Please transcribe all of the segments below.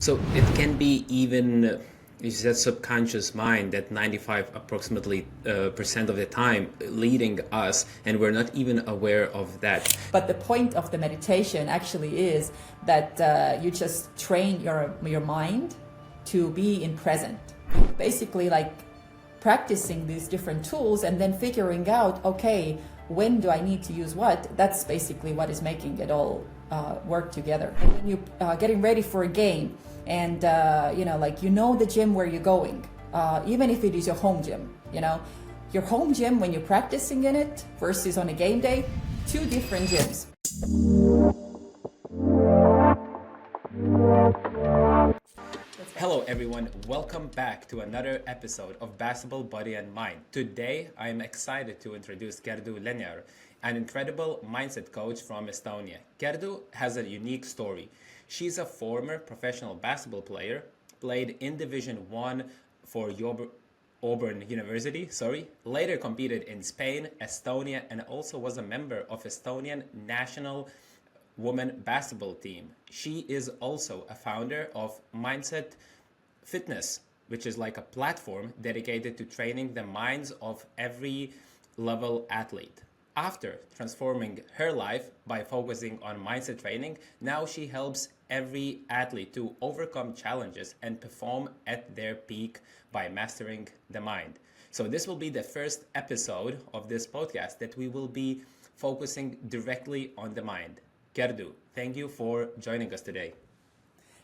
So it can be even it's that subconscious mind that 95 approximately percent of the time leading us, and we're not even aware of that. But the point of the meditation actually is that you just train your mind to be in present. Basically, like practicing these different tools and then figuring out, okay, when do I need to use what? That's basically what is making it all work together. And when you're getting ready for a game, and the gym where you're going, even if it is your home gym, your home gym when you're practicing in it versus on a game day, two different gyms. Hello everyone, welcome back to another episode of Basketball Body and Mind. Today I am excited to introduce Kerdu Lenear, an incredible mindset coach from Estonia. Kerdu has a unique story. She's a former professional basketball player, played in Division 1 for Auburn University, later competed in Spain, Estonia, and also was a member of Estonian national women basketball team. She is also a founder of Mindset Fitness, which is like a platform dedicated to training the minds of every level athlete. After transforming her life by focusing on mindset training, now she helps every athlete to overcome challenges and perform at their peak by mastering the mind. So this will be the first episode of this podcast that we will be focusing directly on the mind. Kerdu, thank you for joining us today.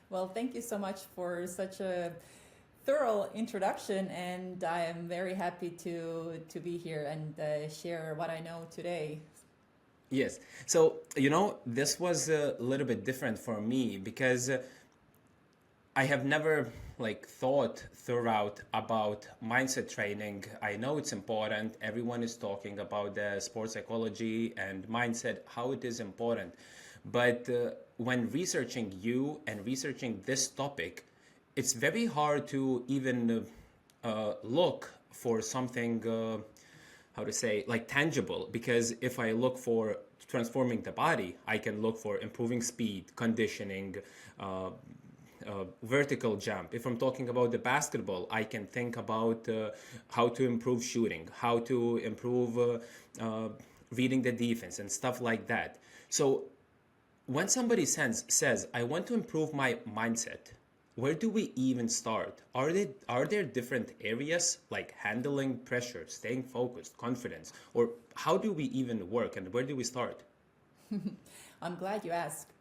Well, thank you so much for such a thorough introduction, and I am very happy to be here and share what I know today. Yes. So, this was a little bit different for me because I have never thought throughout about mindset training. I know it's important. Everyone is talking about the sports psychology and mindset, how it is important. But when researching you and researching this topic, it's very hard to even look for something, tangible. Because if I look for transforming the body, I can look for improving speed, conditioning, vertical jump. If I'm talking about the basketball, I can think about how to improve shooting, how to improve reading the defense and stuff like that. So when somebody says, I want to improve my mindset, where do we even start? Are there different areas like handling pressure, staying focused, confidence, or how do we even work and where do we start? I'm glad you asked.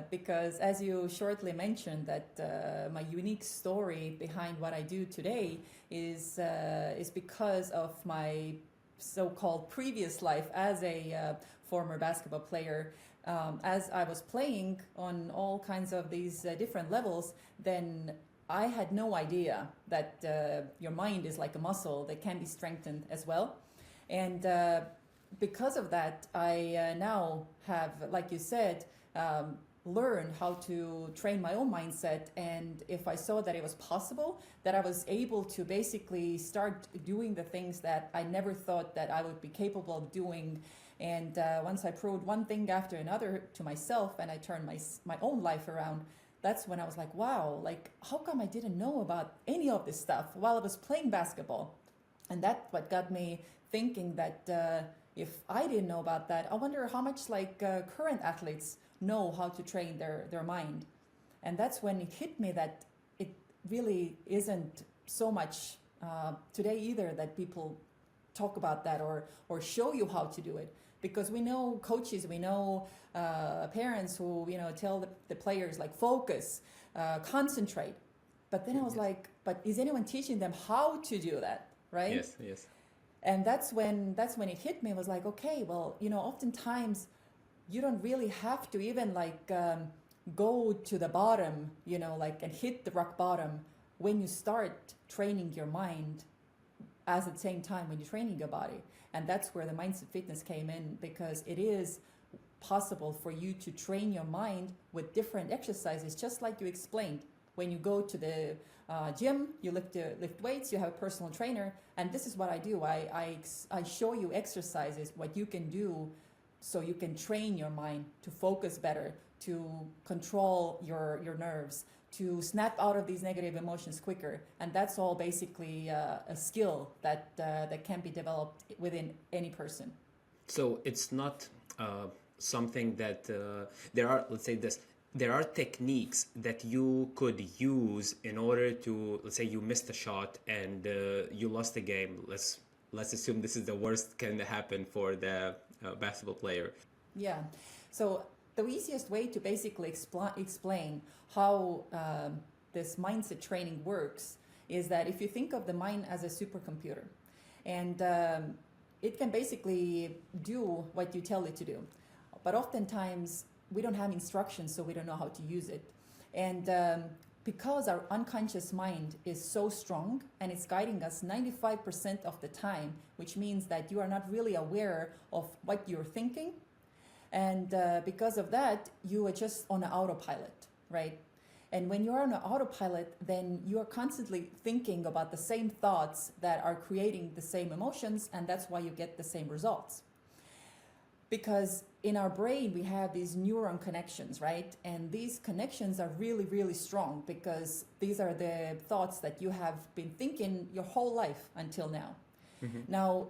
Because as you shortly mentioned that my unique story behind what I do today is because of my so-called previous life as a former basketball player. As I was playing on all kinds of these different levels, then I had no idea that your mind is like a muscle that can be strengthened as well. And because of that, I now have, like you said, learn how to train my own mindset. And if I saw that it was possible, that I was able to basically start doing the things that I never thought that I would be capable of doing. And once I proved one thing after another to myself and I turned my own life around, that's when I was like, wow, how come I didn't know about any of this stuff while I was playing basketball? And that's what got me thinking that if I didn't know about that, I wonder how much current athletes know how to train their mind. And that's when it hit me that it really isn't so much today either that people talk about that or show you how to do it. Because we know coaches, we know parents who tell the players focus, concentrate. But then I was like, but is anyone teaching them how to do that, right? Yes. And that's when it hit me. I was like, okay, well, oftentimes you don't really have to even go to the bottom, and hit the rock bottom when you start training your mind at the same time when you're training your body. And that's where the mindset fitness came in, because it is possible for you to train your mind with different exercises, just like you explained. When you go to the gym, you lift weights, you have a personal trainer, and this is what I do. I show you exercises, what you can do so you can train your mind to focus better, to control your nerves, to snap out of these negative emotions quicker. And that's all basically a skill that can be developed within any person. So it's not something that there are, let's say this, there are techniques that you could use in order to, let's say you missed a shot and you lost the game. Let's assume this is the worst can happen for the basketball player. Yeah. So the easiest way to basically explain how this mindset training works is that if you think of the mind as a supercomputer, and it can basically do what you tell it to do, but oftentimes we don't have instructions, so we don't know how to use it. And because our unconscious mind is so strong and it's guiding us 95% of the time, which means that you are not really aware of what you're thinking. And because of that, you are just on an autopilot, right? And when you're on an autopilot, then you are constantly thinking about the same thoughts that are creating the same emotions, and that's why you get the same results. Because in our brain, we have these neuron connections, right? And these connections are really, really strong because these are the thoughts that you have been thinking your whole life until now. Mm-hmm. Now,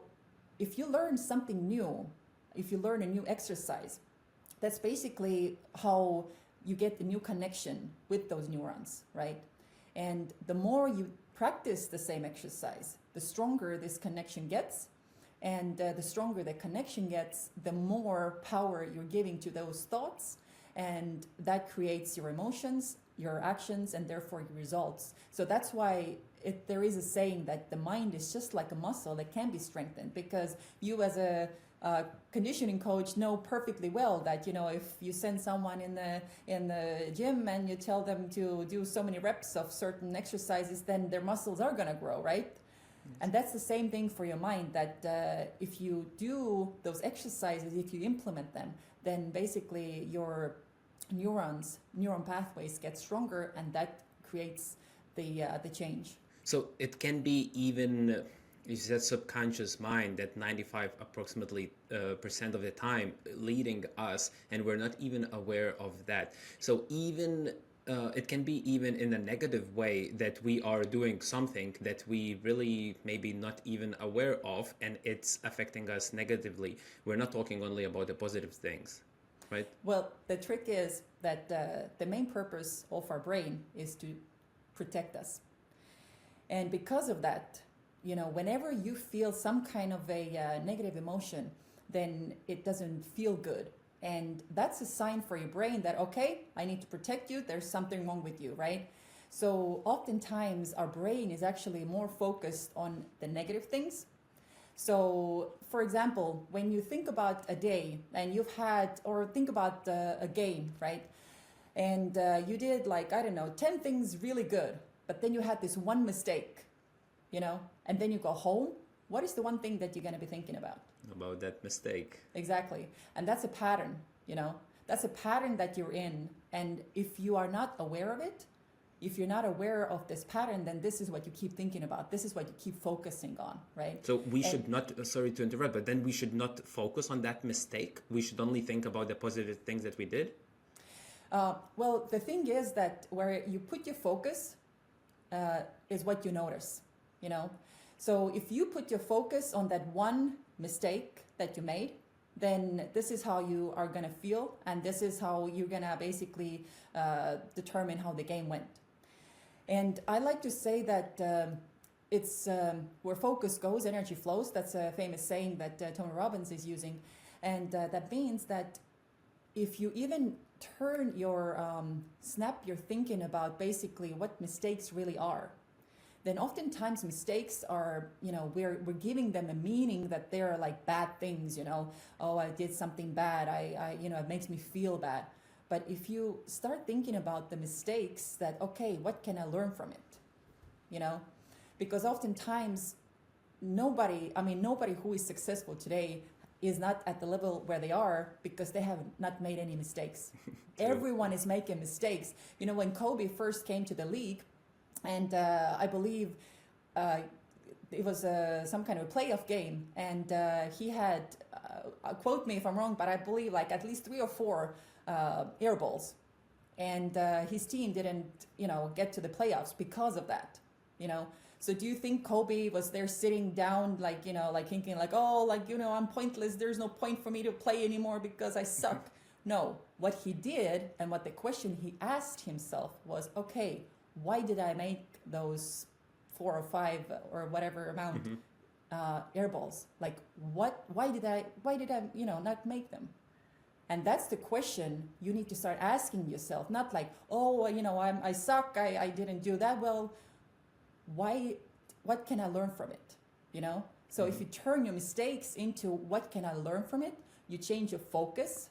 if you learn something new, if you learn a new exercise, that's basically how you get the new connection with those neurons, right? And the more you practice the same exercise, the stronger this connection gets. And the stronger the connection gets, the more power you're giving to those thoughts. And that creates your emotions, your actions, and therefore your results. So that's why there is a saying that the mind is just like a muscle that can be strengthened, because you as a conditioning coach know perfectly well that, you know, if you send someone in the gym and you tell them to do so many reps of certain exercises, then their muscles are going to grow, right? And that's the same thing for your mind, that if you do those exercises, if you implement them, then basically your neuron pathways get stronger, and that creates the change. So it can be even, you said subconscious mind, that 95 approximately percent of the time leading us, and we're not even aware of that. So even it can be even in a negative way that we are doing something that we really maybe not even aware of, and it's affecting us negatively. We're not talking only about the positive things, right? Well, the trick is that the main purpose of our brain is to protect us. And because of that, you know, whenever you feel some kind of a negative emotion, then it doesn't feel good. And that's a sign for your brain that, okay, I need to protect you. There's something wrong with you, right? So oftentimes our brain is actually more focused on the negative things. So, for example, when you think about a day and you've had, or think about a game, right? And you did 10 things really good, but then you had this one mistake, you know, and then you go home. What is the one thing that you're going to be thinking about? About that mistake. Exactly. And that's a pattern, you know, that's a pattern that you're in. And if you are not aware of it, if you're not aware of this pattern, then this is what you keep thinking about. This is what you keep focusing on, right? So we should not, sorry to interrupt, but then we should not focus on that mistake. We should only think about the positive things that we did. Well, the thing is that where you put your focus is what you notice, you know? So if you put your focus on that one mistake that you made, then this is how you are going to feel, and this is how you're going to basically determine how the game went. And I like to say that it's where focus goes, energy flows. That's a famous saying that Tony Robbins is using. And that means that if you even turn snap your thinking about basically what mistakes really are, then oftentimes mistakes are, you know, we're giving them a meaning that they're like bad things, you know. Oh, I did something bad. I you know, it makes me feel bad. But if you start thinking about the mistakes, that, okay, what can I learn from it? You know, because oftentimes nobody who is successful today is not at the level where they are because they have not made any mistakes. Everyone is making mistakes. You know, when Kobe first came to the league, and I believe it was some kind of a playoff game, and he had, quote me if I'm wrong, but I believe like at least 3 or 4 air balls. and his team didn't, get to the playoffs because of that, So do you think Kobe was there sitting down, like, like thinking like, oh, like, I'm pointless. There's no point for me to play anymore because I suck. No, what he did and what the question he asked himself was, okay, why did I make those 4 or 5 or whatever amount air balls? Like, why did I, not make them? And that's the question you need to start asking yourself. Not like, oh, I suck. I didn't do that well. Why? What can I learn from it? So if you turn your mistakes into what can I learn from it, you change your focus.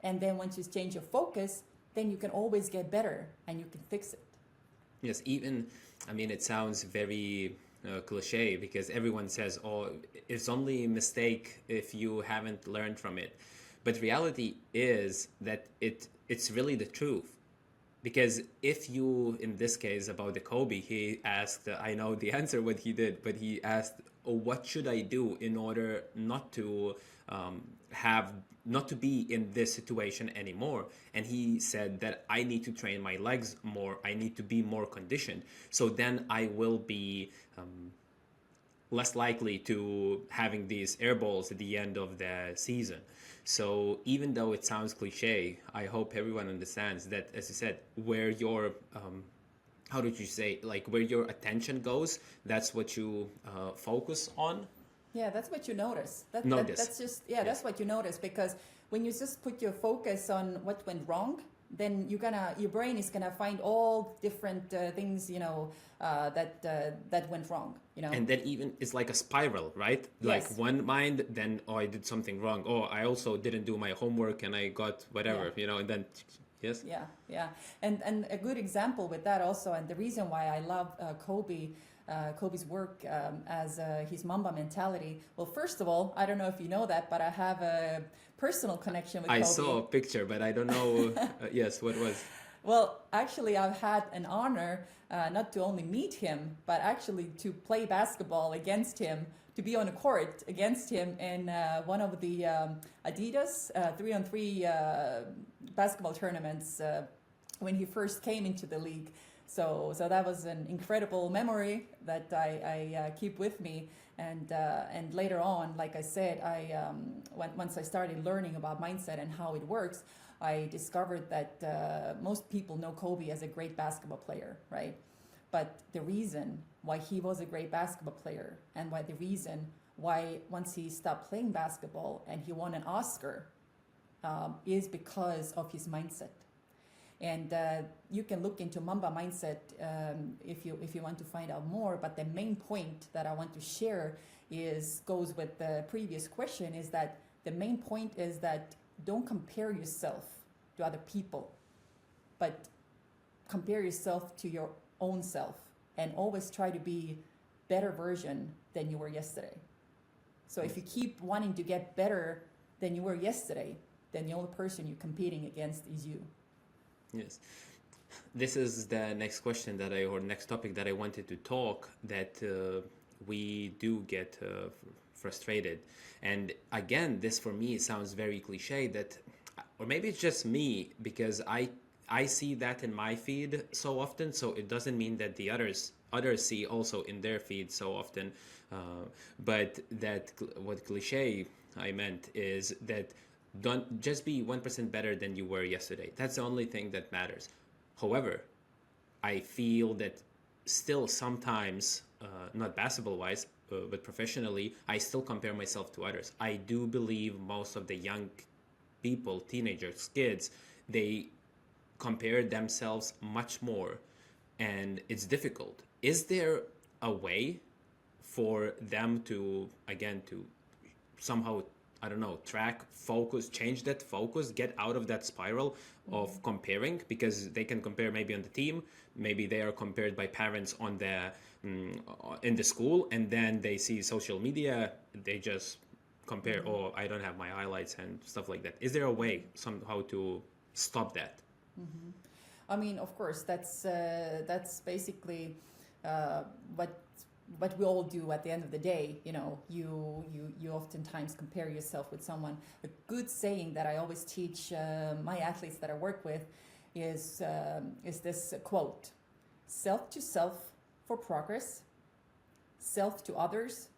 And then once you change your focus, then you can always get better and you can fix it. Yes, it sounds very cliche because everyone says, oh, it's only a mistake if you haven't learned from it. But reality is that it's really the truth. Because if you, in this case about the Kobe, he asked, I know the answer what he did, but he asked, oh, what should I do in order not to not to be in this situation anymore? And he said that I need to train my legs more. I need to be more conditioned. So then I will be less likely to having these air balls at the end of the season. So even though it sounds cliche, I hope everyone understands that, as you said, where your how did you say, like where your attention goes, that's what you focus on. Yeah, that's what you notice. That's just that's what you notice, because when you just put your focus on what went wrong, then your brain is gonna find all different things that went wrong. And then even it's like a spiral, right? Yes. Like one mind, then I did something wrong. Oh, I also didn't do my homework and I got whatever, and then yes. Yeah. And a good example with that also, and the reason why I love Kobe's work as his Mamba mentality. Well, first of all, I don't know if you know that, but I have a personal connection with Kobe. I saw a picture, but I don't know. Yes, what was? Well, actually, I've had an honor not to only meet him, but actually to play basketball against him, to be on a court against him in one of the Adidas 3-on-3 basketball tournaments when he first came into the league. So that was an incredible memory that I keep with me. And later on, like I said, once I started learning about mindset and how it works, I discovered that most people know Kobe as a great basketball player, right? But the reason why he was a great basketball player, and the reason why once he stopped playing basketball and he won an Oscar, is because of his mindset. And you can look into Mamba mindset if you want to find out more. But the main point that I want to share goes with the previous question, is that the main point is that don't compare yourself to other people, but compare yourself to your own self, and always try to be better version than you were yesterday. So if you keep wanting to get better than you were yesterday, then the only person you're competing against is you. Yes. This is the next question or next topic that I wanted to talk, that we do get frustrated. And again, this for me sounds very cliche, or maybe it's just me, because I see that in my feed so often, so it doesn't mean that the others see also in their feed so often. But that what cliche I meant is that don't just be 1% better than you were yesterday. That's the only thing that matters. However, I feel that still sometimes, not basketball wise, but professionally, I still compare myself to others. I do believe most of the young people, teenagers, kids, they compare themselves much more, and it's difficult. Is there a way for them to somehow, I don't know, track, focus, change that focus, get out of that spiral of comparing? Because they can compare maybe on the team, maybe they are compared by parents on in the school, and then they see social media, they just compare, oh, I don't have my highlights and stuff like that. Is there a way somehow to stop that? Mm-hmm. I mean, of course, that's basically what we all do at the end of the day. You oftentimes compare yourself with someone. A good saying that I always teach my athletes that I work with is this quote: "Self to self for progress, self to others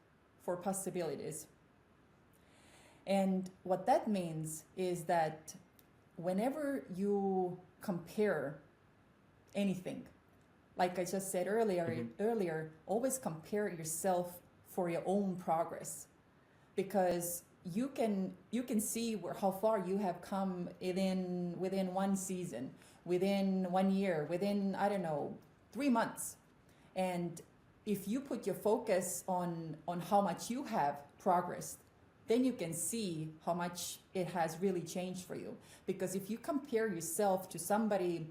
for possibilities." And what that means is that whenever you compare anything, like I just said earlier, always compare yourself for your own progress, because you can see how far you have come within one season, within 1 year, within, I don't know, 3 months. And if you put your focus on how much you have progressed, then you can see how much it has really changed for you. Because if you compare yourself to somebody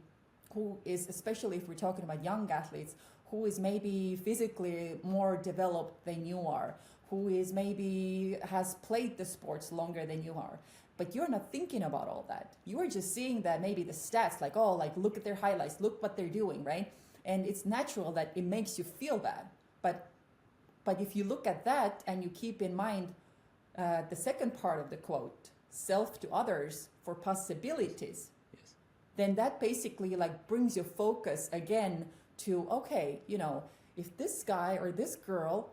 who is, especially if we're talking about young athletes, who is maybe physically more developed than you are, who is maybe has played the sports longer than you are, but you're not thinking about all that. You are just seeing that maybe the stats, like, oh, like look at their highlights, look what they're doing, right? And it's natural that it makes you feel bad. But if you look at that and you keep in mind the second part of the quote, self to others for possibilities, Yes. then that basically like brings your focus again to, okay, if this guy or this girl,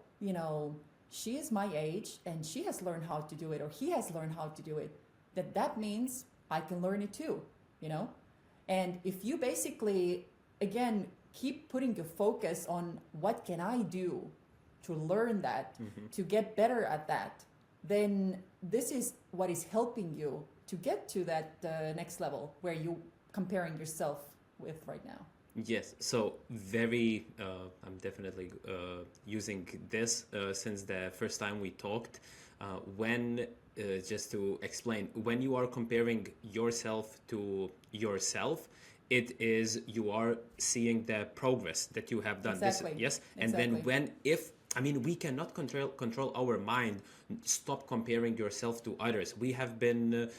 she is my age and she has learned how to do it, or he has learned how to do it, that means I can learn it too, And if you basically, again, keep putting your focus on what can I do to learn that, to get better at that, then this is what is helping you to get to that next level where you comparing yourself with right now. Yes, so I'm definitely using this since the first time we talked. Just to explain, when you are comparing yourself to yourself, it is you are seeing the progress that you have done. Exactly. Yes, and Exactly. then we cannot control our mind. Stop comparing yourself to others. We have been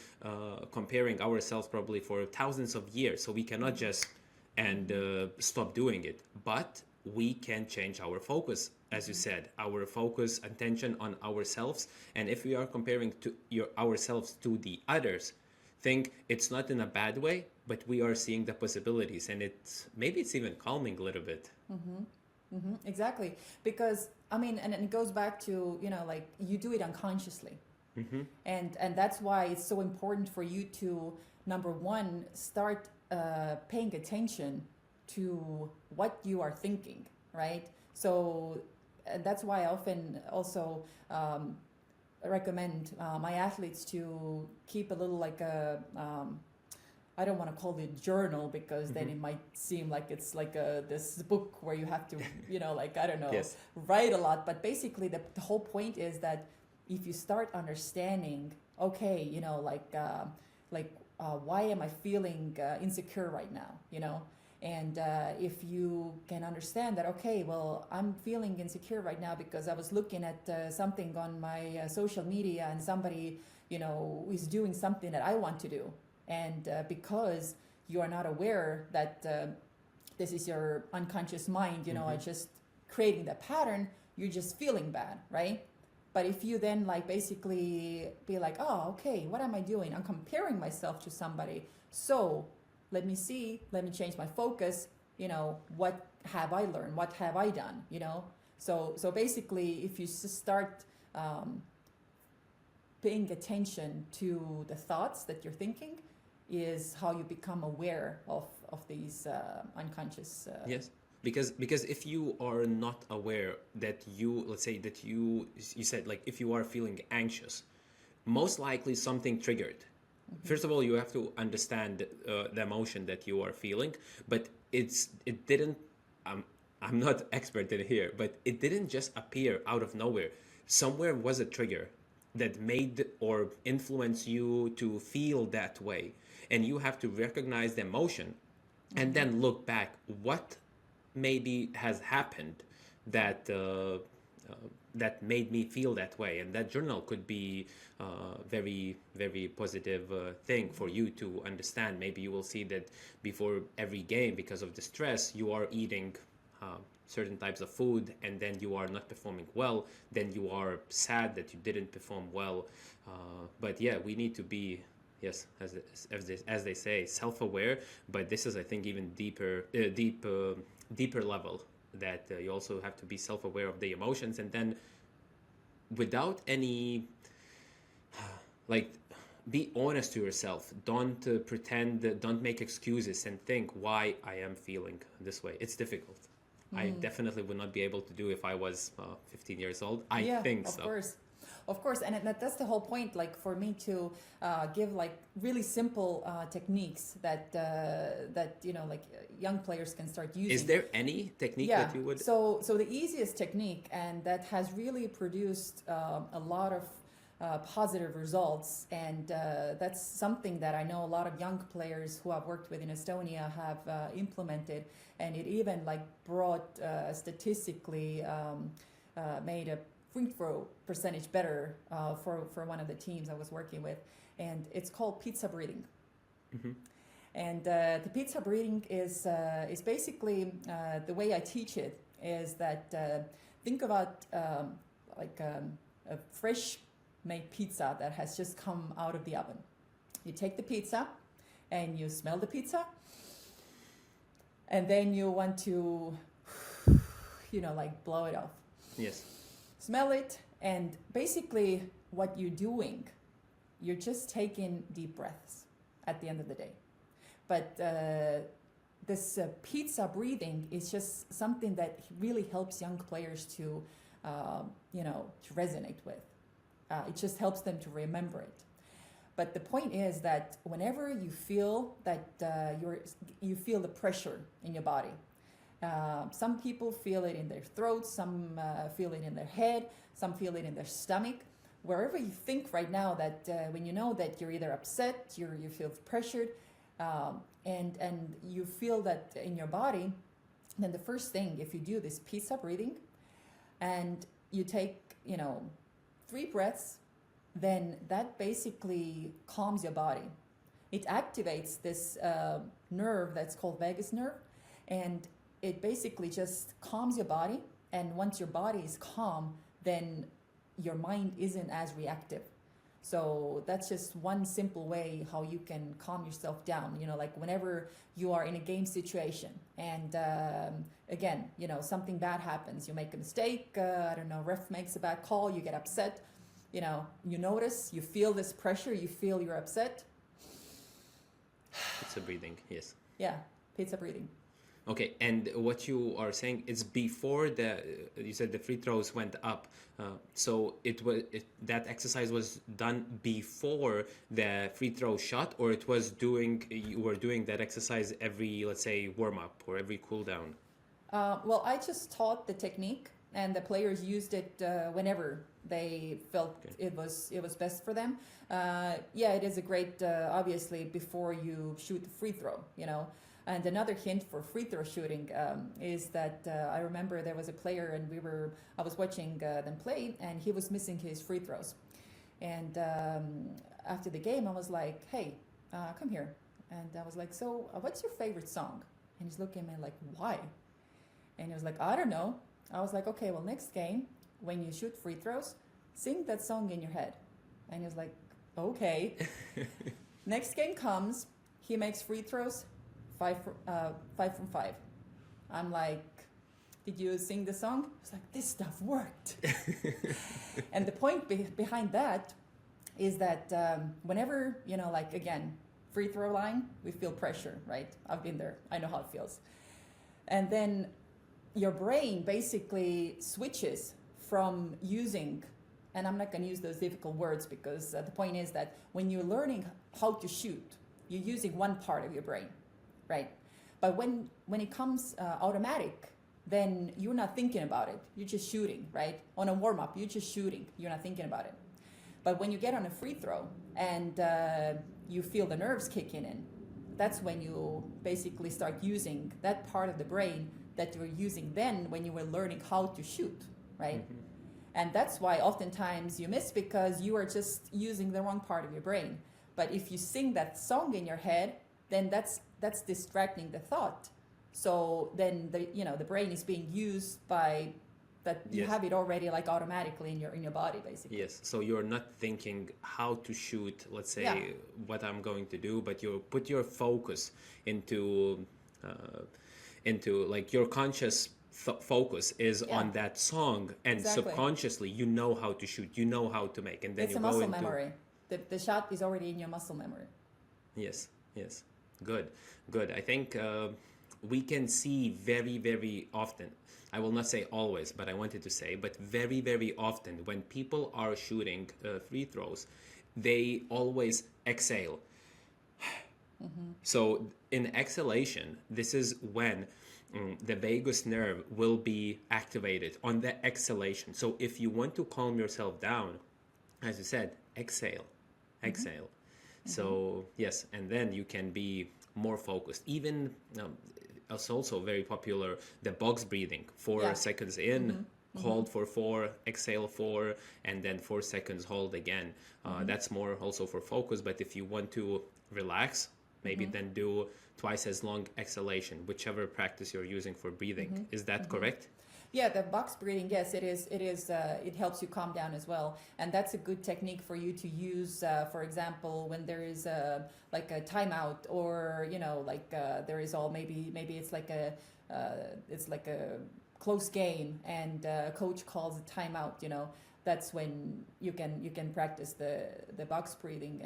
comparing ourselves probably for thousands of years, so we cannot just stop doing it. But we can change our focus, as you said, our focus, attention on ourselves. And if we are comparing ourselves to the others, think it's not in a bad way, but we are seeing the possibilities, and maybe it's even calming a little bit. Exactly, because and it goes back to like you do it unconsciously, and that's why it's so important for you to, number one, start paying attention to what you are thinking, right? So that's why I often also recommend my athletes to keep a little like a I don't want to call it journal, because then it might seem like it's like this book where you have to, like, I don't know, Yes. write a lot. But basically the whole point is that if you start understanding, okay, why am I feeling insecure right now, and if you can understand that, okay, well, I'm feeling insecure right now because I was looking at something on my social media, and somebody, is doing something that I want to do. And because you are not aware that this is your unconscious mind, just creating the pattern, you're just feeling bad, right? But if you then like basically be like, oh, okay, what am I doing? I'm comparing myself to somebody. So let me change my focus. What have I learned? What have I done? So basically, if you start paying attention to the thoughts that you're thinking, is how you become aware of these unconscious. Yes, because if you are not aware that let's say that you said, like, if you are feeling anxious, most likely something triggered. First of all, you have to understand the emotion that you are feeling, but it didn't. I'm not expert in here, but it didn't just appear out of nowhere. Somewhere was a trigger that made or influenced you to feel that way, and you have to recognize the emotion and then look back what maybe has happened that that made me feel that way. And that journal could be very, very positive thing for you to understand. Maybe you will see that before every game, because of the stress, you are eating certain types of food, and then you are not performing well. Then you are sad that you didn't perform well. But yeah, we need to be yes, as they say, self-aware. But this is, I think, even deeper level, that you also have to be self-aware of the emotions, and then without any, like, be honest to yourself. Don't pretend, don't make excuses, and think why I am feeling this way. It's difficult. I definitely would not be able to do if I was 15 years old. I think so. Of course, and that's the whole point. Like, for me to give like really simple techniques that like young players can start using. Is there any technique that you would? So the easiest technique, and that has really produced a lot of positive results, and that's something that I know a lot of young players who I've worked with in Estonia have implemented, and it even like brought statistically made a free throw percentage better for one of the teams I was working with, and it's called pizza breathing. Mm-hmm. And the pizza breathing is basically the way I teach it is that think about like a fresh made pizza that has just come out of the oven. You take the pizza and you smell the pizza, and then you want to, like blow it off. Yes. Smell it, and basically what you're doing, you're just taking deep breaths at the end of the day. But this pizza breathing is just something that really helps young players to resonate with. It just helps them to remember it. But the point is that whenever you feel that you feel the pressure in your body, some people feel it in their throat, some feel it in their head, some feel it in their stomach. Wherever you think right now that when you know that you're either upset, you feel pressured, and you feel that in your body, then the first thing, if you do this pizza breathing and you take 3 breaths, then that basically calms your body. It activates this nerve that's called vagus nerve, and it basically just calms your body. And once your body is calm, then your mind isn't as reactive. So that's just one simple way how you can calm yourself down. Like whenever you are in a game situation and again, something bad happens, you make a mistake, ref makes a bad call, you get upset, you notice, you feel this pressure, you feel you're upset. Pizza breathing, yes. Yeah, pizza breathing. Okay, and what you are saying is before you said the free throws went up, so that exercise was done before the free throw shot, or you were doing that exercise every, let's say, warm up or every cool down? Well, I just taught the technique, and the players used it whenever they felt it was best for them. It is a great, obviously, before you shoot the free throw, And another hint for free throw shooting is that I remember there was a player, and I was watching them play, and he was missing his free throws. And after the game, I was like, "Hey, come here." And I was like, "So, what's your favorite song?" And he's looking at me like, "Why?" And he was like, "I don't know." I was like, "Okay, well, next game, when you shoot free throws, sing that song in your head." And he was like, "Okay." Next game comes, he makes free throws. 5 from 5. I'm like, "Did you sing the song?" It's like, this stuff worked. And the point behind that is that whenever, again, free throw line, we feel pressure, right? I've been there. I know how it feels. And then your brain basically switches from using, and I'm not going to use those difficult words because the point is that when you're learning how to shoot, you're using one part of your brain. Right, but when it comes automatic, then you're not thinking about it. You're just shooting, right? On a warm up, you're just shooting. You're not thinking about it. But when you get on a free throw and you feel the nerves kicking in, that's when you basically start using that part of the brain that you were using then when you were learning how to shoot, right? Mm-hmm. And that's why oftentimes you miss, because you are just using the wrong part of your brain. But if you sing that song in your head, then that's distracting the thought. So then the brain is being used by that you Yes. have it already like automatically in your body, basically. Yes, so you're not thinking how to shoot, let's say, Yeah. what I'm going to do, but you put your focus into like your conscious focus is Yeah. on that song, and Exactly. subconsciously you know how to shoot, you know how to make, and then It's you a go muscle into memory. The shot is already in your muscle memory. Yes, yes. Good, good. I think we can see very, very often, I will not say always, but I wanted to say, but very, very often when people are shooting free throws, they always exhale. So in exhalation, this is when the vagus nerve will be activated on the exhalation. So if you want to calm yourself down, as you said, exhale, exhale. So yes, and then you can be more focused. Even it's also very popular, the box breathing, 4 seconds in, hold for 4, exhale 4, and then 4 seconds hold again. That's more also for focus, but if you want to relax, maybe then do twice as long exhalation, whichever practice you're using for breathing. Is that correct? Yeah, the box breathing, yes, it is. It is. It helps you calm down as well, and that's a good technique for you to use. For example, when there is like a timeout, or there is all maybe it's like a close game, and coach calls a timeout. That's when you can practice the box breathing,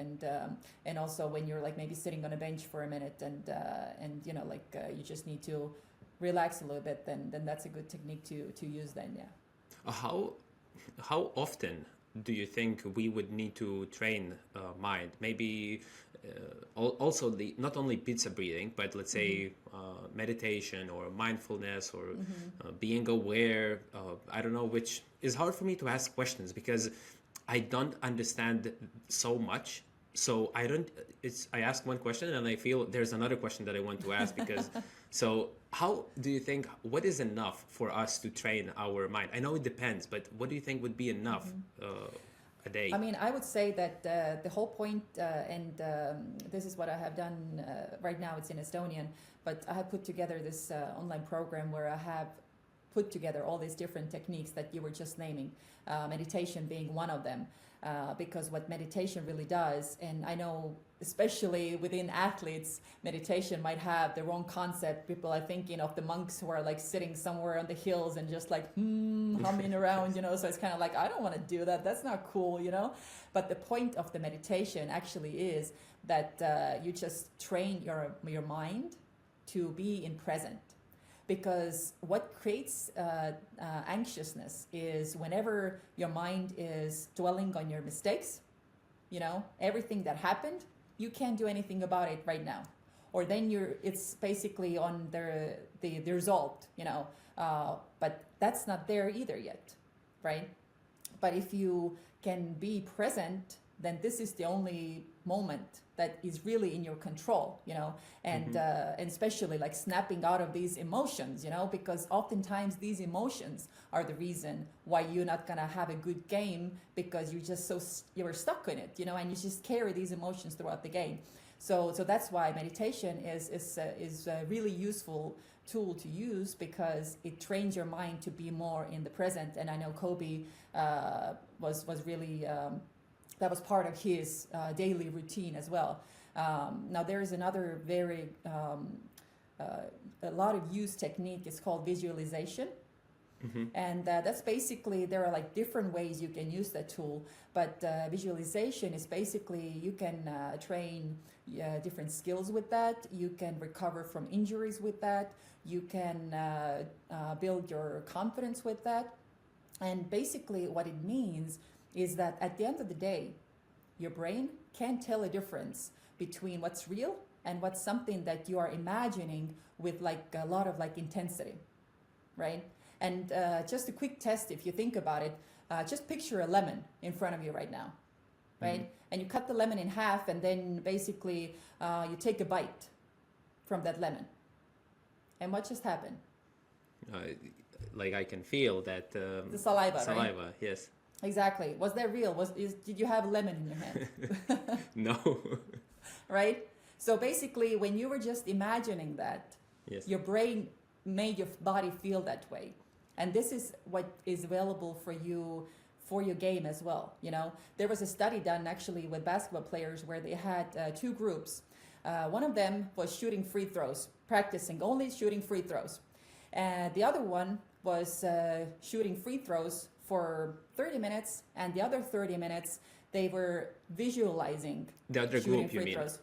and also when you're like maybe sitting on a bench for a minute, and you just need to relax a little bit, then that's a good technique to use then. Yeah. How often do you think we would need to train mind? Maybe also the not only pizza breathing, but let's say meditation or mindfulness or being aware. I don't know, which is hard for me to ask questions because I don't understand so much. So I ask one question and I feel there's another question that I want to ask because so how do you think, what is enough for us to train our mind? I know it depends, but what do you think would be enough a day? I mean, I would say that the whole point, and this is what I have done right now, it's in Estonian, but I have put together this online program where I have put together all these different techniques that you were just naming, meditation being one of them. Because what meditation really does, and I know especially within athletes, meditation might have the wrong concept. People are thinking of the monks who are like sitting somewhere on the hills and just like humming around, so it's kind of like, I don't want to do that, that's not cool, but the point of the meditation actually is that you just train your mind to be in present. Because what creates anxiousness is whenever your mind is dwelling on your mistakes, everything that happened, you can't do anything about it right now. Or then it's basically on the result, but that's not there either yet, right? But if you can be present, then this is the only moment that is really in your control, and especially like snapping out of these emotions, because oftentimes these emotions are the reason why you're not gonna have a good game, because you're stuck in it, and you just carry these emotions throughout the game. So that's why meditation is a really useful tool to use, because it trains your mind to be more in the present. And I know Kobe was really that was part of his daily routine as well. Now there is another very a lot of used technique. It's called visualization. And that's basically, there are like different ways you can use that tool, but visualization is basically, you can train different skills with that. You can recover from injuries with that. You can build your confidence with that. And basically what it means is that at the end of the day, your brain can't tell a difference between what's real and what's something that you are imagining with like a lot of like intensity, right? And just a quick test, if you think about it, just picture a lemon in front of you right now, right? And you cut the lemon in half, and then basically you take a bite from that lemon. And what just happened? Like I can feel that the saliva, right? Yes. Exactly. Was that real? Did you have a lemon in your hand? No. Right? So basically, when you were just imagining that, yes, your brain made your body feel that way. And this is what is available for you for your game as well. You know, there was a study done actually with basketball players where they had two groups. One of them was shooting free throws, practicing only shooting free throws. And the other one was shooting free throws for 30 minutes, and the other 30 minutes they were visualizing the other shooting group, you free mean? throws.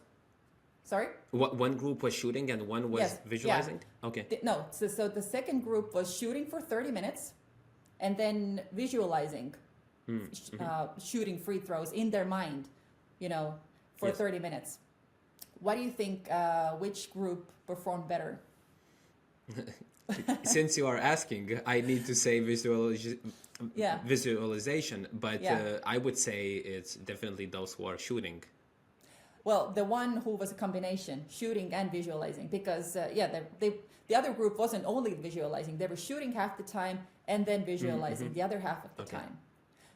Sorry? One group was shooting and one was Yes, visualizing? yeah. Okay. No, so the second group was shooting for 30 minutes and then visualizing shooting free throws in their mind, you know, for Yes. 30 minutes. What do you think, which group performed better? Since you are asking, I need to say Yeah. visualization, but Yeah. I would say it's definitely those who are shooting. Well, the one who was a combination, shooting and visualizing, because the other group wasn't only visualizing; they were shooting half the time and then visualizing the other half of the time.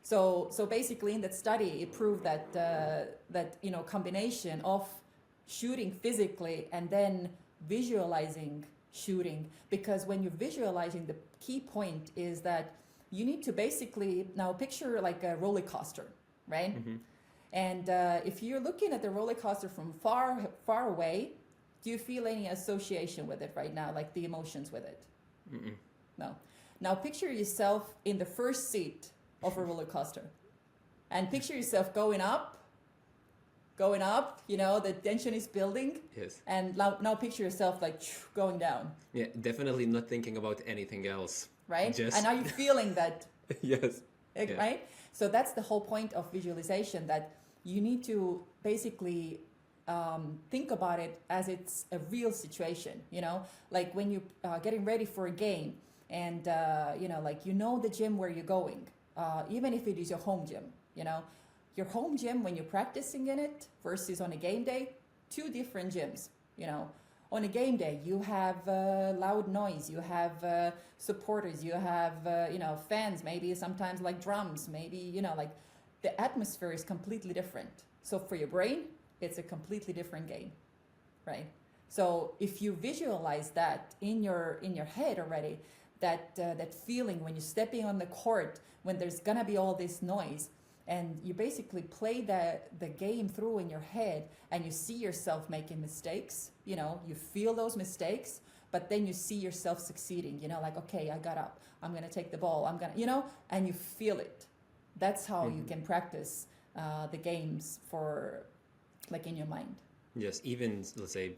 So basically, in that study, it proved that that combination of shooting physically and then visualizing shooting, because when you're visualizing, the key point is that you need to basically now picture like a roller coaster, right? And if you're looking at the roller coaster from far away, do you feel any association with it right now, like the emotions with it? No. Now picture yourself in the first seat of a roller coaster, and picture yourself going up, the tension is building. Yes. And now picture yourself like going down. Yeah, definitely not thinking about anything else. Right? Just... And are you feeling that? Yes. Right? So that's the whole point of visualization, that you need to basically think about it as it's a real situation, like when you getting ready for a game and, the gym where you're going, even if it is your home gym, your home gym when you're practicing in it versus on a game day, two different gyms, On a game day, you have loud noise, you have supporters, you have, fans, maybe sometimes like drums, maybe, like the atmosphere is completely different. So for your brain, it's a completely different game, right? So if you visualize that in your head already, that feeling when you're stepping on the court, when there's gonna be all this noise, and you basically play the game through in your head, and you see yourself making mistakes, you feel those mistakes, but then you see yourself succeeding, like, okay, I got up, I'm gonna take the ball, I'm gonna, and you feel it. That's how you can practice the games for, like, in your mind. Yes, even, let's say,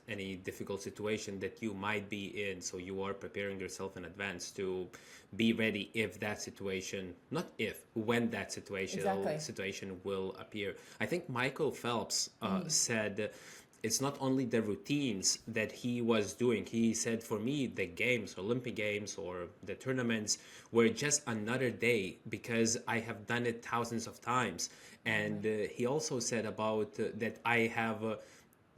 any difficult situation that you might be in, so you are preparing yourself in advance to be ready if that situation, not if, when that situation will appear. I think Michael Phelps said it's not only the routines that he was doing. He said, for me, the games, Olympic Games or the tournaments were just another day because I have done it thousands of times. And he also said about that I have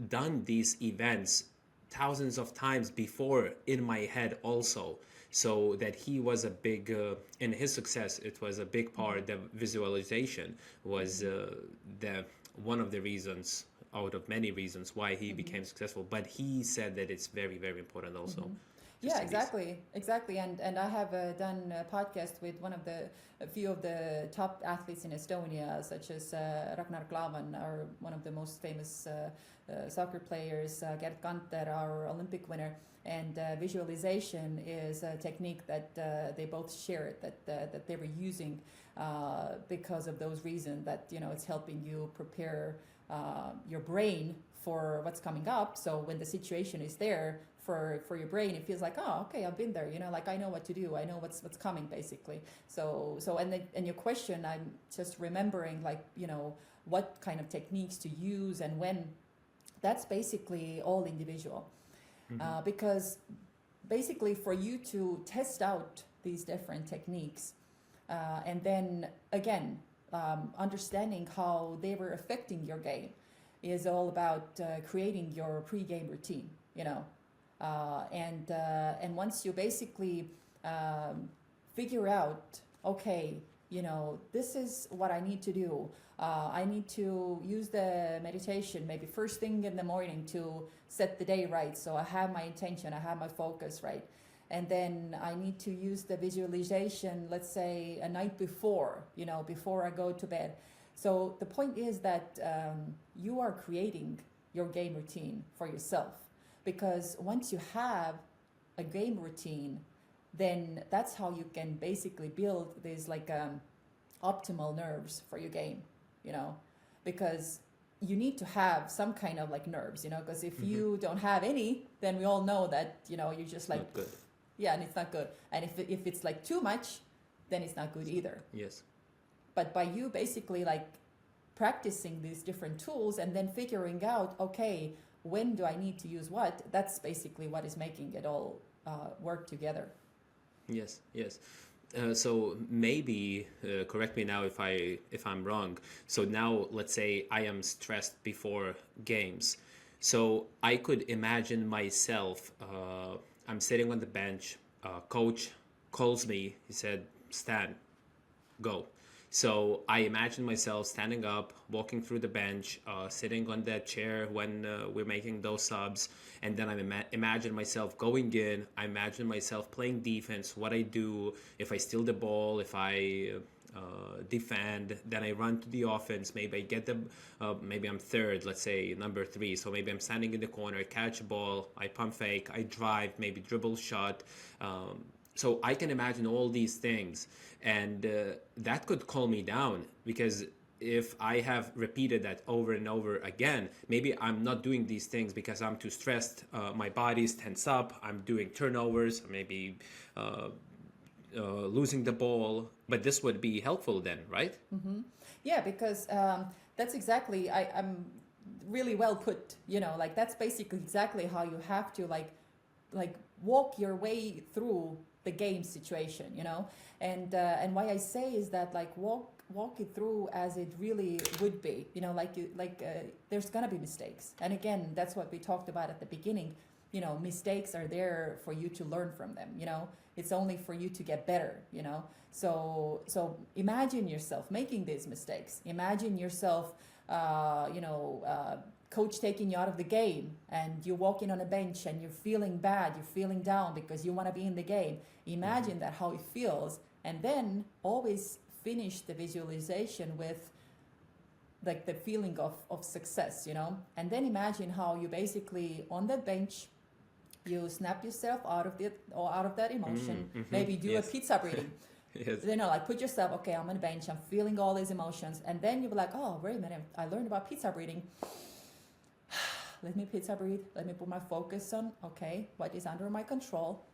done these events thousands of times before in my head also. So that he was a big, in his success, it was a big part, the visualization was one of the reasons, out of many reasons, why he became successful. But he said that it's very, very important also. Yeah, exactly. And I have done a podcast with a few of the top athletes in Estonia, such as Ragnar Klavan, or one of the most famous soccer players, Gerd Kanter, our Olympic winner. And visualization is a technique that they both share, that they were using because of those reasons, that it's helping you prepare your brain for what's coming up. So when the situation is there for your brain, it feels like, oh, okay, I've been there, like I know what to do, I know what's coming, basically. So and your question, I'm just remembering, like, what kind of techniques to use and when. That's basically all individual. Because basically for you to test out these different techniques and then again understanding how they were affecting your game is all about creating your pre-game routine, and once you basically figure out, okay, this is what I need to do. I need to use the meditation maybe first thing in the morning to set the day right. So I have my intention, I have my focus right. and then I need to use the visualization, let's say a night before, before I go to bed. So the point is that you are creating your game routine for yourself, because once you have a game routine, then that's how you can basically build these like optimal nerves for your game, because you need to have some kind of like nerves, because if you don't have any, then we all know that, you're just like, not good. Yeah, and it's not good. And if it's like too much, then it's not good either. Yes. But by you basically like practicing these different tools and then figuring out, okay, when do I need to use what, that's basically what is making it all work together. Yes. So maybe correct me now if I'm wrong. So now let's say I am stressed before games. So I could imagine myself. I'm sitting on the bench. Coach calls me. He said, "Stan, go." So I imagine myself standing up, walking through the bench, sitting on that chair when we're making those subs, and then I imagine myself going in. I imagine myself playing defense, what I do, if I steal the ball, if I defend, then I run to the offense. Maybe I get the, maybe I'm third, let's say number 3. So maybe I'm standing in the corner, catch a ball, I pump fake, I drive, maybe dribble shot. So I can imagine all these things, and that could calm me down, because if I have repeated that over and over again, maybe I'm not doing these things because I'm too stressed, my body's tense up, I'm doing turnovers, maybe losing the ball, but this would be helpful then, right? Mm-hmm. Yeah, because that's exactly, I'm really well put, like that's basically exactly how you have to like walk your way through the game situation, and why I say is that like walk it through as it really would be, there's gonna be mistakes, and again, that's what we talked about at the beginning. Mistakes are there for you to learn from them. It's only for you to get better. So imagine yourself making these mistakes. Imagine yourself, coach taking you out of the game, and you're walking on a bench and you're feeling bad, you're feeling down because you want to be in the game. Imagine that, how it feels, and then always finish the visualization with like the feeling of success, and then imagine how you basically on the bench, you snap yourself out of that emotion, maybe do a pizza breathing. Yes. Like put yourself, okay, I'm on the bench, I'm feeling all these emotions, and then you're like, oh, wait a minute, I learned about pizza breathing. Let me pizza breathe. Let me put my focus on, okay, what is under my control,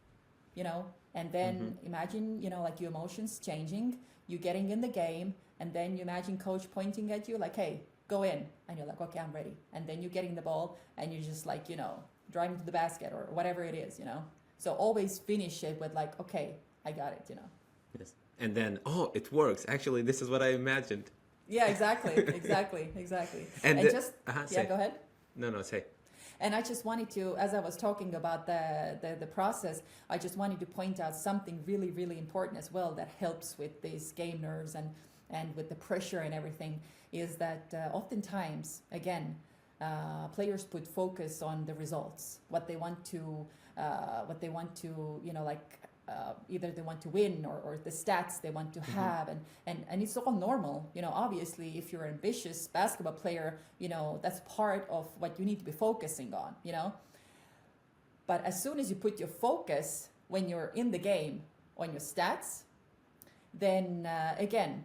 and then imagine, like your emotions changing, you getting in the game, and then you imagine coach pointing at you like, hey, go in, and you're like, okay, I'm ready, and then you're getting the ball, and you're just like, driving to the basket or whatever it is, so always finish it with like, okay, I got it, Yes. And then, oh, it works. Actually, this is what I imagined. Yeah, exactly. And just, go ahead. No, say. And I just wanted to, as I was talking about the process, I just wanted to point out something really, really important as well that helps with these game nerves and with the pressure and everything, is that oftentimes, again, players put focus on the results, what they want to, either they want to win or the stats they want to have, and it's all normal. Obviously, if you're an ambitious basketball player, that's part of what you need to be focusing on, But as soon as you put your focus when you're in the game on your stats, then again,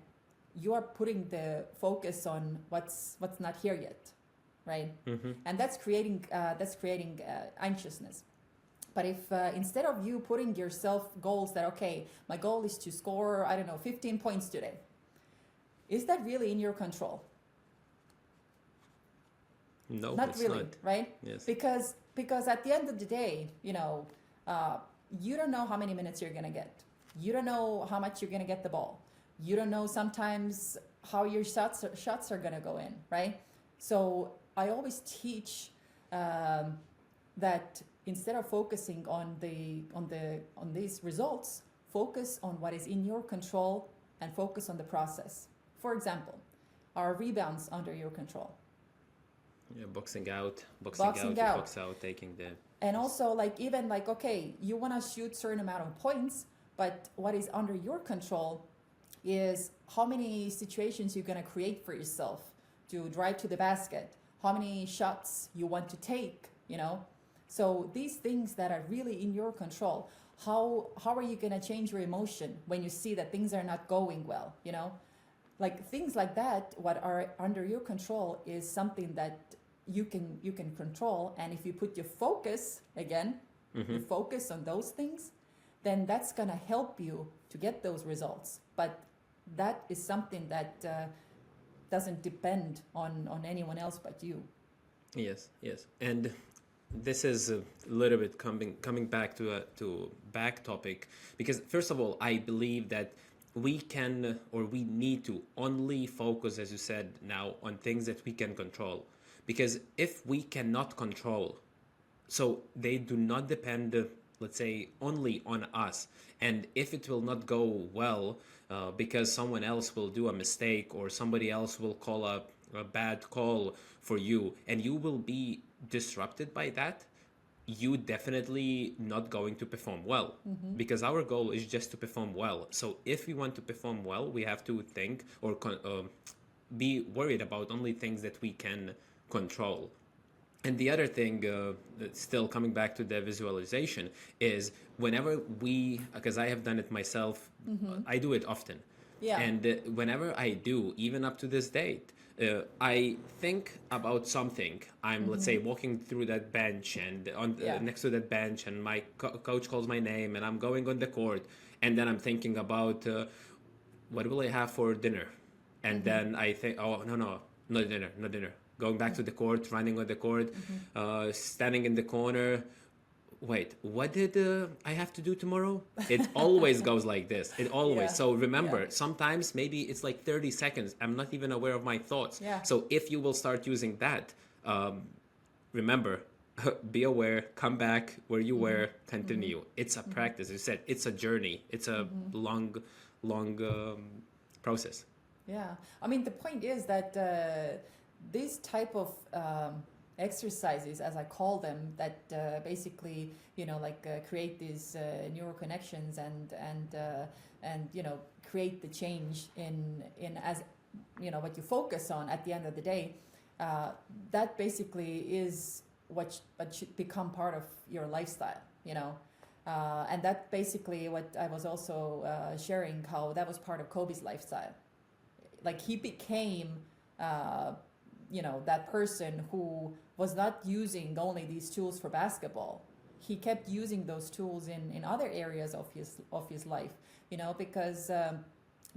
you are putting the focus on what's not here yet, right? And that's creating anxiousness. But if instead of you putting yourself goals that, okay, my goal is to score, 15 points today, is that really in your control? No, not it's really, not. Right? Yes. Because at the end of the day, you don't know how many minutes you're going to get. You don't know how much you're going to get the ball. You don't know sometimes how your shots are going to go in, right? So I always teach that instead of focusing on these results, focus on what is in your control and focus on the process. For example, are rebounds under your control? Yeah, boxing out, Boxing you out. box out, taking the... And also like even like, okay, you want to shoot certain amount of points, but what is under your control is how many situations you're going to create for yourself to drive to the basket, how many shots you want to take, you know. So these things that are really in your control, how are you going to change your emotion when you see that things are not going well, you know? Like things like that, what are under your control is something that you can control. And if you put your focus again, you focus on those things, then that's going to help you to get those results. But that is something that doesn't depend on anyone else but you. Yes, yes. And this is a little bit coming back to back topic, because first of all, I believe that we can, or we need to only focus, as you said now, on things that we can control. Because if we cannot control, so they do not depend, let's say, only on us. And if it will not go well, because someone else will do a mistake or somebody else will call a bad call for you, and you will be disrupted by that, you definitely not going to perform well, because our goal is just to perform well. So if we want to perform well, we have to think or be worried about only things that we can control. And the other thing, still coming back to the visualization, is whenever because I have done it myself, I do it often. Yeah. And whenever I do, even up to this date, I think about something. I'm, let's say, walking through that bench and next to that bench, and my coach calls my name, and I'm going on the court, and then I'm thinking about what will I have for dinner, and then I think, oh no, not dinner. Going back to the court, running on the court, standing in the corner. Wait, what did I have to do tomorrow? It always goes like this. It always. Yeah. So remember, sometimes maybe it's like 30 seconds. I'm not even aware of my thoughts. Yeah. So if you will start using that, remember, be aware, come back where you were, continue. It's a practice. As you said, it's a journey. It's a long process. Yeah. I mean, the point is that this type of exercises, as I call them, that basically, you know, like create these neural connections and you know, create the change in as, you know, what you focus on at the end of the day. That basically is what should become part of your lifestyle, you know. And that basically what I was also sharing, how that was part of Kobe's lifestyle. Like he became, you know, that person who was not using only these tools for basketball. He kept using those tools in other areas of his life, you know, because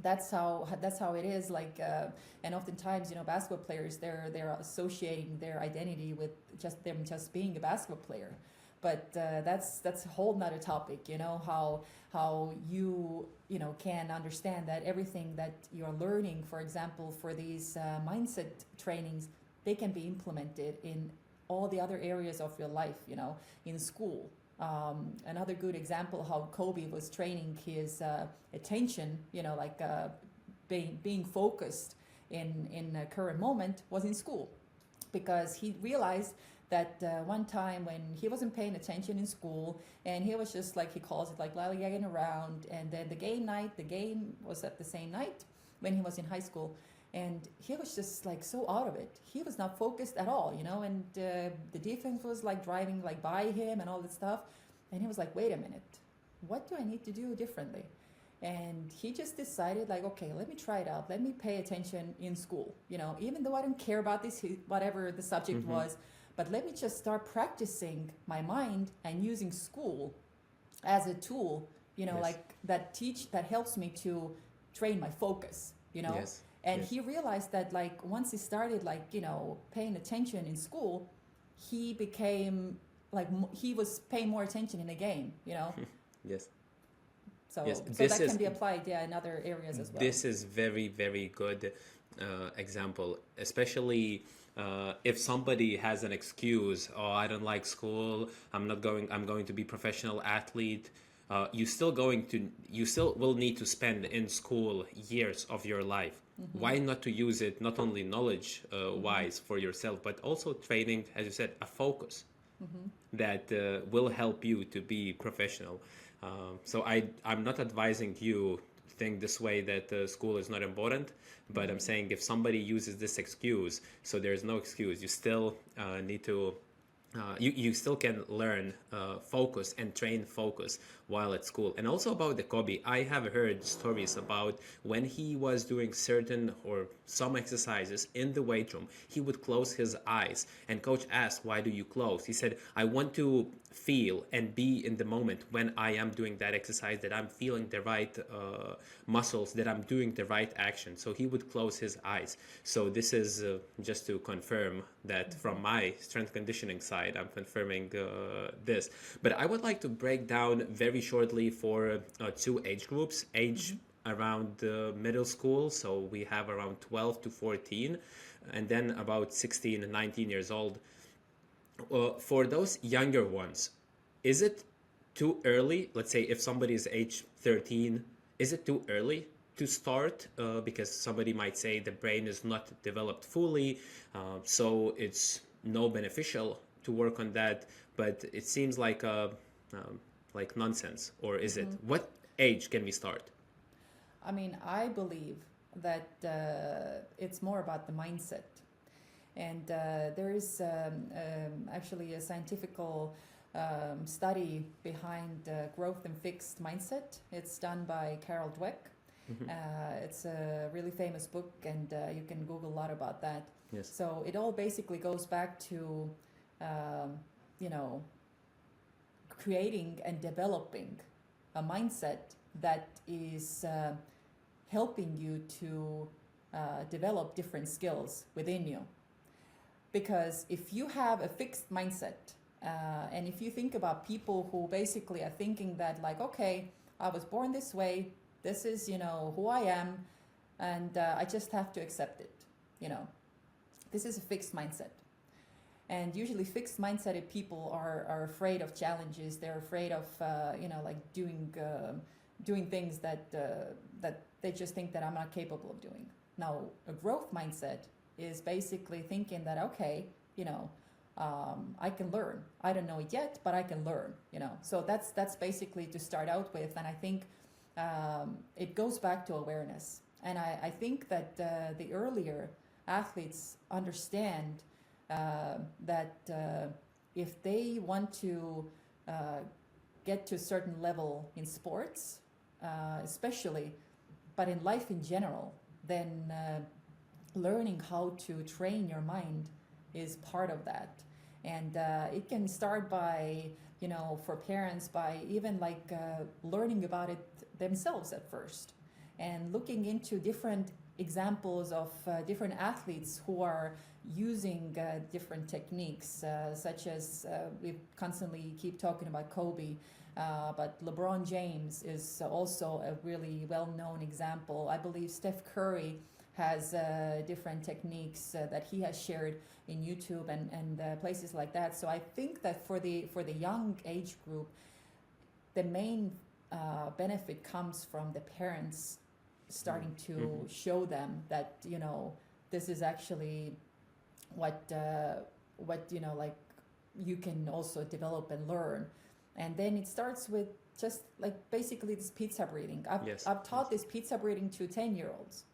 that's how it is. Like, and oftentimes, you know, basketball players, they're associating their identity with just being a basketball player. But that's a whole nother topic, you know, how you know, can understand that everything that you're learning, for example, for these mindset trainings, they can be implemented in all the other areas of your life, you know, in school. Another good example how Kobe was training his attention, you know, like being focused in a current moment was in school, because he realized that one time when he wasn't paying attention in school, and he was just like, he calls it like lollygagging around, and then the game was at the same night when he was in high school, and he was just like so out of it. He was not focused at all, you know, and the defense was like driving like by him and all that stuff, and he was like, wait a minute, what do I need to do differently? And he just decided like, okay, let me try it out. Let me pay attention in school, you know, even though I don't care about this, whatever the subject was. But let me just start practicing my mind and using school as a tool, you know, like that helps me to train my focus, you know. Yes. And he realized that like once he started like, you know, paying attention in school, he became like, he was paying more attention in the game, you know. Yes. So, yes. so that can be applied, in other areas as well. This is very, very good example, especially if somebody has an excuse, oh, I don't like school, I'm going to be professional athlete. You still will need to spend in school years of your life. Why not to use it not only knowledge wise for yourself, but also training, as you said, a focus. that will help you to be professional. So I'm not advising you think this way that school is not important, but I'm saying if somebody uses this excuse, so there's no excuse. You still need to you still can learn focus and train focus while at school. And also about the Kobe, I have heard stories about when he was doing certain or some exercises in the weight room, he would close his eyes, and coach asked, why do you close? He said, I want to feel and be in the moment when I am doing that exercise, that I'm feeling the right muscles, that I'm doing the right action. So he would close his eyes. So this is just to confirm that from my strength conditioning side, I'm confirming this. But I would like to break down very shortly for two age groups, around middle school. So we have around 12 to 14, and then about 16 and 19 years old. For those younger ones, is it too early? Let's say if somebody is age 13, is it too early to start? Because somebody might say the brain is not developed fully, so it's no beneficial to work on that. But it seems like nonsense. Or is it? What age can we start? I mean, I believe that it's more about the mindset. And there is actually a scientific study behind growth and fixed mindset. It's done by Carol Dweck. It's a really famous book, and you can Google a lot about that. Yes. So it all basically goes back to, creating and developing a mindset that is helping you to develop different skills within you. Because if you have a fixed mindset, and if you think about people who basically are thinking that like, okay, I was born this way, this is, who I am, and I just have to accept it, This is a fixed mindset. And usually fixed mindseted people are afraid of challenges. They're afraid of, doing things that they just think that I'm not capable of doing. Now, a growth mindset is basically thinking that, okay, I can learn. I don't know it yet, but I can learn, So that's basically to start out with. And I think it goes back to awareness. And I think that the earlier athletes understand that if they want to get to a certain level in sports, especially, but in life in general, then learning how to train your mind is part of that. And it can start by, for parents, by even learning about it themselves at first, and looking into different examples of different athletes who are using different techniques, such as we constantly keep talking about Kobe, but LeBron James is also a really well-known example. I believe Steph Curry has different techniques that he has shared in YouTube and places like that. So I think that for the young age group, the main benefit comes from the parents starting to show them that this is actually what you can also develop and learn. And then it starts with just basically this pizza breathing. I've taught this pizza breathing to 10-year-olds,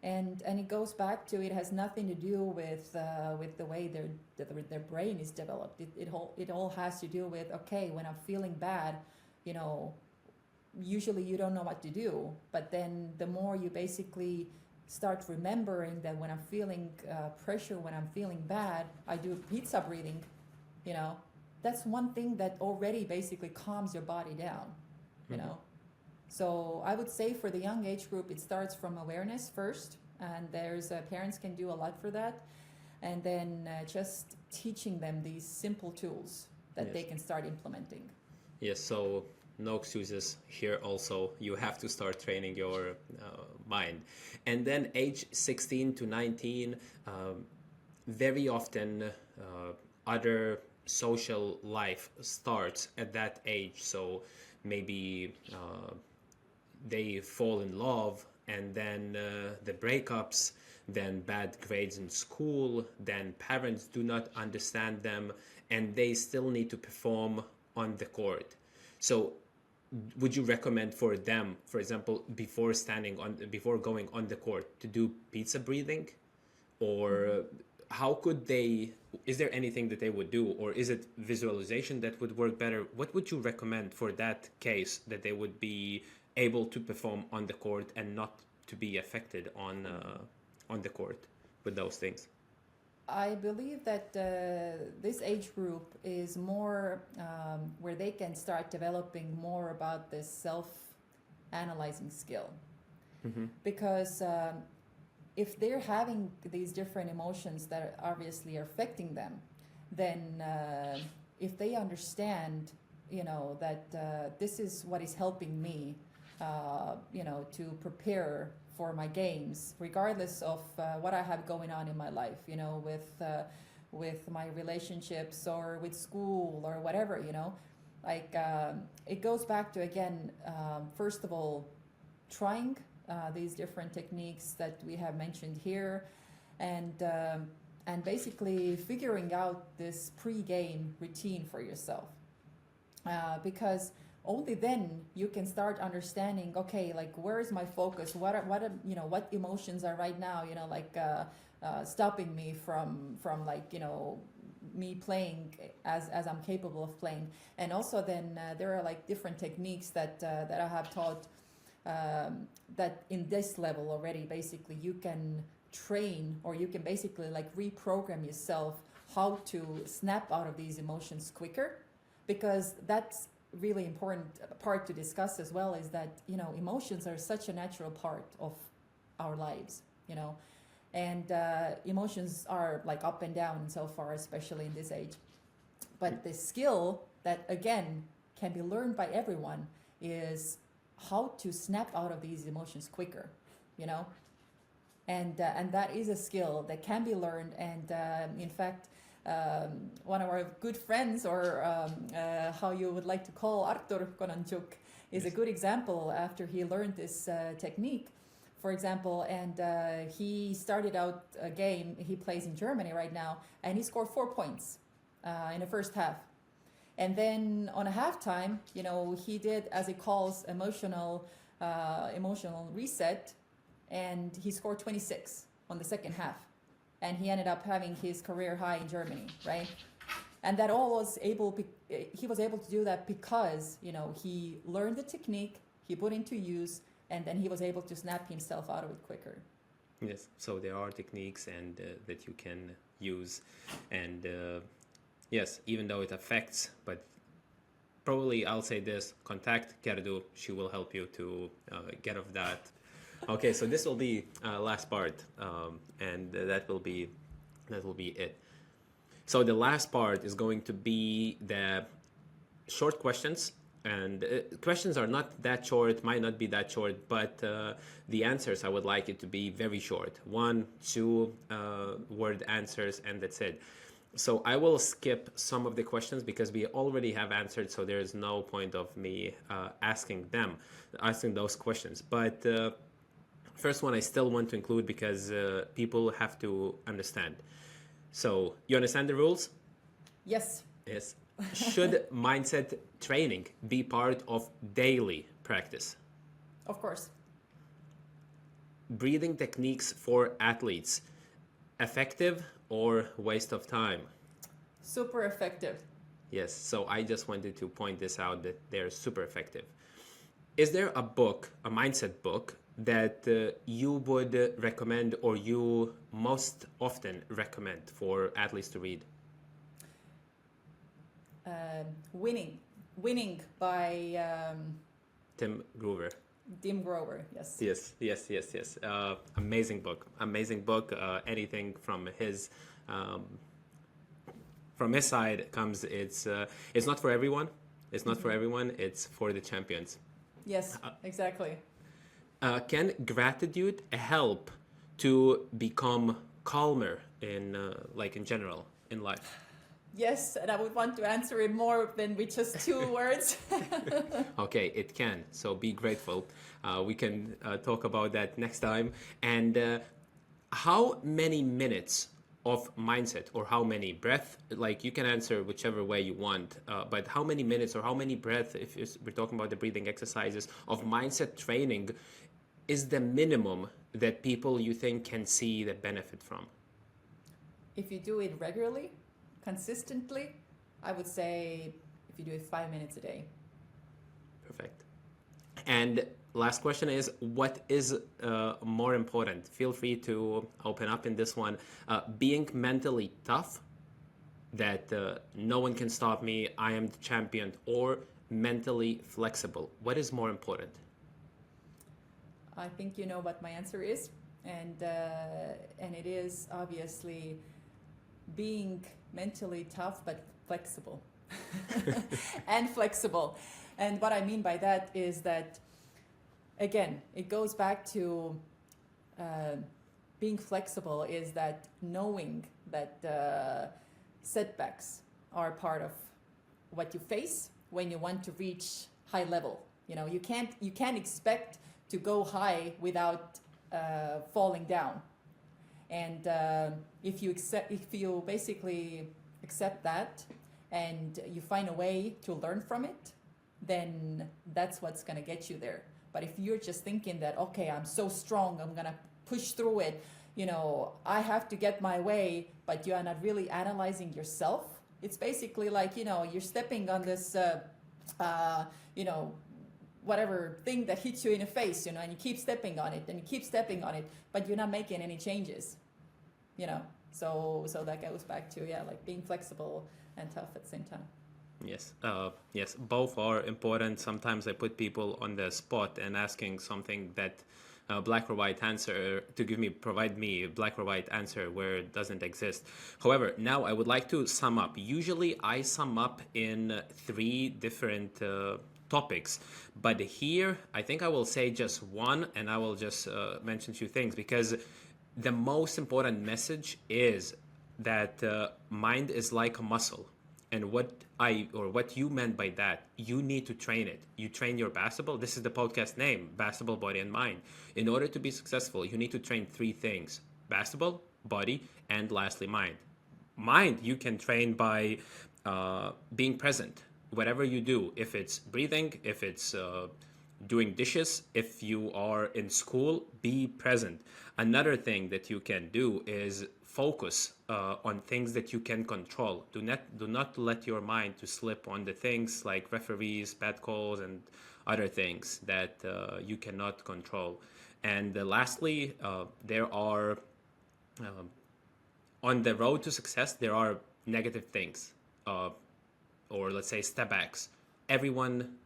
and it goes back to, it has nothing to do with the way their brain is developed. It all has to do with, okay, when I'm feeling bad, usually you don't know what to do, but then the more you basically start remembering that when I'm feeling pressure, when I'm feeling bad, I do pizza breathing, that's one thing that already basically calms your body down, So I would say for the young age group, it starts from awareness first, and there's parents can do a lot for that, and then just teaching them these simple tools that they can start implementing. Yes, so no excuses here also. You have to start training your mind. And then age 16 to 19, very often other social life starts at that age. So maybe they fall in love, and then the breakups, then bad grades in school, then parents do not understand them, and they still need to perform on the court. So would you recommend for them, for example, before going on the court, to do pizza breathing? Or how could they, is there anything that they would do, or is it visualization that would work better? What would you recommend for that case, that they would be able to perform on the court and not to be affected on the court with those things? I believe that this age group is more where they can start developing more about this self-analyzing skill. Because if they're having these different emotions that obviously are affecting them, then if they understand, that this is what is helping me, to prepare for my games, regardless of what I have going on in my life, with my relationships or with school or whatever, it goes back to, again, first of all, trying these different techniques that we have mentioned here, and basically figuring out this pre-game routine for yourself, because only then you can start understanding, okay, like, where is my focus, what emotions are right now, stopping me from me playing as I'm capable of playing. And also then there are like different techniques that I have taught, that in this level already, basically you can train, or you can basically like reprogram yourself how to snap out of these emotions quicker, because that's really important part to discuss as well, is that emotions are such a natural part of our lives, and emotions are like up and down so far, especially in this age. But the skill that again can be learned by everyone is how to snap out of these emotions quicker, and that is a skill that can be learned. And in fact, one of our good friends, or how you would like to call Artur Konanchuk, is a good example after he learned this technique, for example. And he started out a game, he plays in Germany right now, and he scored 4 points in the first half. And then on a halftime, he did, as he calls, emotional reset, and he scored 26 on the second half. And he ended up having his career high in Germany, right? And that all was he was able to do that because, he learned the technique, he put into use, and then he was able to snap himself out of it quicker. Yes, so there are techniques and that you can use, and yes, even though it affects, but probably I'll say this: contact Kerdu. She will help you to get off that. Okay, so this will be last part, and that will be it. So the last part is going to be the short questions, and questions are not that short, might not be that short, but the answers, I would like it to be very short, 1, 2 word answers, and that's it. So I will skip some of the questions because we already have answered, so there is no point of me asking those questions. But first one I still want to include because people have to understand. So you understand the rules? Yes. Yes. Should mindset training be part of daily practice? Of course. Breathing techniques for athletes, effective or waste of time? Super effective. Yes, so I just wanted to point this out, that they're super effective. Is there a book, a mindset book, that you would recommend, or you most often recommend for athletes to read? Winning by Tim Grover. Tim Grover, yes. Yes. Amazing book. Anything from his side comes. It's not for everyone. It's not for everyone. It's for the champions. Yes, exactly. Can gratitude help to become calmer in general in life? Yes, and I would want to answer it more than with just 2 words. Okay, it can. So be grateful. We can talk about that next time. And how many minutes of mindset, or how many breath, like you can answer whichever way you want, but how many minutes or how many breath, if we're talking about the breathing exercises, of mindset training is the minimum that people you think can see the benefit from? If you do it regularly, consistently, I would say if you do it 5 minutes a day. Perfect. And last question is, what is more important? Feel free to open up in this one. Being mentally tough, that no one can stop me, I am the champion, or mentally flexible? What is more important? I think you know what my answer is, and it is obviously being mentally tough but flexible. And flexible. And what I mean by that is that, again, it goes back to being flexible, is that knowing that setbacks are part of what you face when you want to reach high level. You know, you can't expect to go high without falling down. And if you basically accept that and you find a way to learn from it, then that's what's going to get you there. But if you're just thinking that, okay, I'm so strong, I'm going to push through it, you know, I have to get my way, but you are not really analyzing yourself, it's basically like, you know, you're stepping on this, you know, whatever thing that hits you in the face, you know, and you keep stepping on it and you keep stepping on it, but you're not making any changes, you know. So that goes back to, yeah, like being flexible and tough at the same time. Yes, yes, both are important. Sometimes I put people on the spot and asking something that black or white answer to provide me a black or white answer where it doesn't exist. However, now I would like to sum up. Usually I sum up in 3 different topics, but here I think I will say just one, and I will just mention 2 things, because the most important message is that mind is like a muscle. And what you meant by that, you need to train it. You train your basketball. This is the podcast name, Basketball, Body, and Mind. In order to be successful, you need to train 3 things: basketball, body, and lastly, mind. Mind, you can train by being present. Whatever you do, if it's breathing, if it's doing dishes, if you are in school, be present. Another thing that you can do is focus on things that you can control. Do not let your mind to slip on the things like referees, bad calls, and other things that you cannot control. And lastly, there are on the road to success, there are negative things, or let's say step backs. Everyone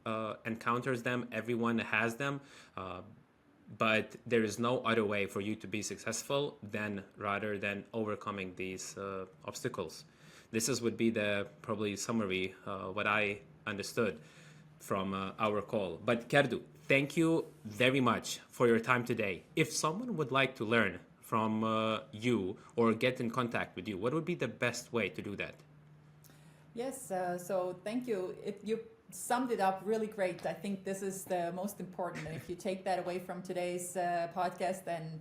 encounters them, everyone has them, but there is no other way for you to be successful rather than overcoming these obstacles. This would be the probably summary, what I understood from our call. But Kerdu, thank you very much for your time today. If someone would like to learn from you or get in contact with you, what would be the best way to do that? Yes, so thank you. You summed it up really great. I think this is the most important. And if you take that away from today's podcast, then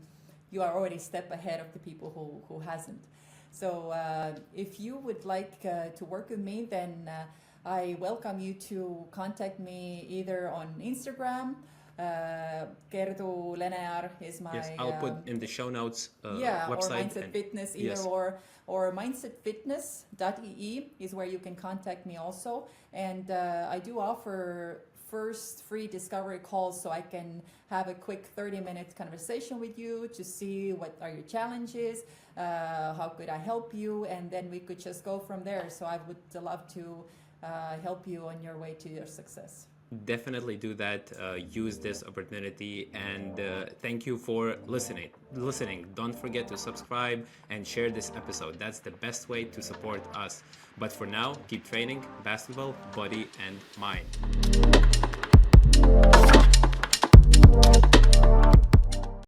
you are already a step ahead of the people who hasn't. So if you would like to work with me, then I welcome you to contact me either on Instagram. Kerdu Lenear is my... Yes, I'll put in the show notes website. Or Mindset Fitness, either yes. or mindsetfitness.ee is where you can contact me also. And I do offer first free discovery calls, so I can have a quick 30-minute conversation with you to see what are your challenges, how could I help you, and then we could just go from there. So I would love to help you on your way to your success. Definitely do that. Use this opportunity, and thank you for listening. Don't forget to subscribe and share this episode. That's the best way to support us. But for now, keep training basketball, body, and mind.